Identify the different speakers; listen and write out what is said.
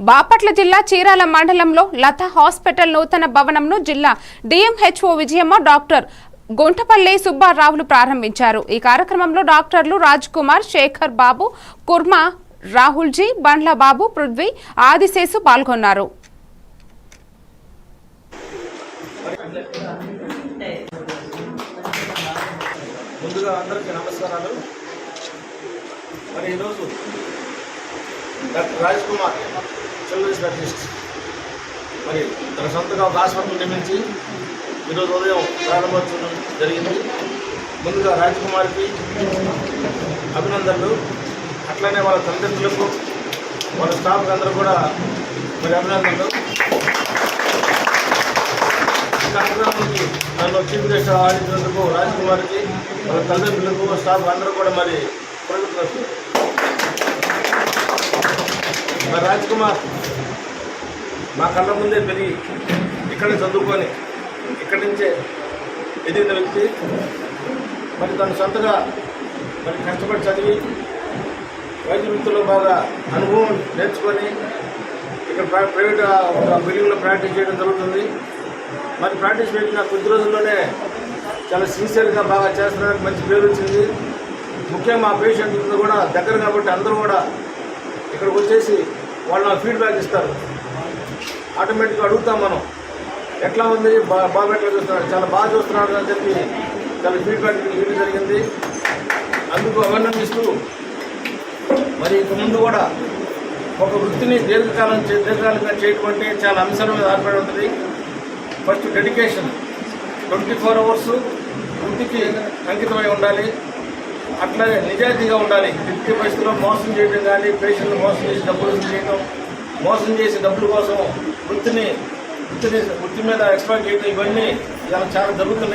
Speaker 1: బాపట్ల జిల్లా చీరాల మండలంలో లత హాస్పిటల్ నూతన భవనంను జిల్లా డిఎంహెచ్ఓ విజయమ్మ డాక్టర్ గుంటపల్లి సుబ్బారావులు ప్రారంభించారు. ఈ కార్యక్రమంలో డాక్టర్లు రాజ్ కుమార్, శేఖర్ బాబు, కుర్మా, రాహుల్జీ, బండ్ల బాబు, పృథ్వీ, ఆదిశేషు పాల్గొన్నారు.
Speaker 2: ముందుగా అందరికీ నమస్కారాలు. మరి ఈరోజు doctor Raj Kumar children specialist మరి తన సొంతగా ఒక హాస్పిటల్ నిర్మించి ఈరోజు ఉదయం ప్రారంభోత్సవం జరిగింది. ముందుగా రాజ్ కుమార్కి అభినందనలు, అట్లనే వాళ్ళ తల్లిదండ్రులకు, వాళ్ళ స్టాఫ్కి అందరూ కూడా మరి అభినందనలు. కార్యక్రమానికి నన్ను చీఫ్ గెస్ట్ ఆడించినందుకు రాజ్ కుమార్కి, వాళ్ళ తల్లిదండ్రులకు, స్టాఫ్ అందరూ కూడా మరి కృతజ్ఞతలు. మరి రాజ్ కుమార్ మా కళ్ళ ముందే పెరిగి ఇక్కడే చదువుకొని ఇక్కడి నుంచే ఎదిగిన వ్యక్తి. మరి తను సొంతగా మరి కష్టపడి చదివి వైద్య వృత్తిలో బాగా అనుభవం నేర్చుకొని ఇక్కడ ప్రైవేట్ ఒక బిల్డింగ్లో ప్రాక్టీస్ చేయడం జరుగుతుంది. మరి ప్రాక్టీస్ పెట్టిన కొద్ది రోజుల్లోనే చాలా సిన్సియర్గా బాగా చేస్తున్నారు, మంచి పేరు వచ్చింది. ముఖ్యంగా మా పేషెంట్లతో కూడా దగ్గర కాబట్టి అందరూ కూడా ఇక్కడికి వచ్చేసి వాళ్ళు నాకు ఫీడ్బ్యాక్ ఇస్తారు. ఆటోమేటిక్గా అడుగుతాం మనం, ఎట్లా ఉంది బాబు ఎట్లా చూస్తున్నాడు, చాలా బాగా చూస్తున్నాడు అని చెప్పి చాలా ఫీడ్బ్యాక్ ఇవ్వడం జరిగింది. అందుకు అభినందిస్తూ మరి ఇంక ముందు కూడా ఒక వృత్తిని దీర్ఘకాలంగా చేయడం అంటే చాలా అంశాల మీద ఆధారపడి ఉంటుంది. ఫస్ట్ డెడికేషన్, 24 hours వృత్తికి అంకితమై ఉండాలి. అట్లాగే నిజాయితీగా ఉండాలి. ఎట్టి పరిస్థితుల్లో మోసం చేయడం కానీ, పేషెంట్లు మోసం చేసి డబ్బులు చేయడం, మోసం చేసి డబ్బుల కోసం వృత్తి మీద ఎక్స్ప్లాయిట్ చేయడం, ఇవన్నీ చాలా జరుగుతున్నాయి.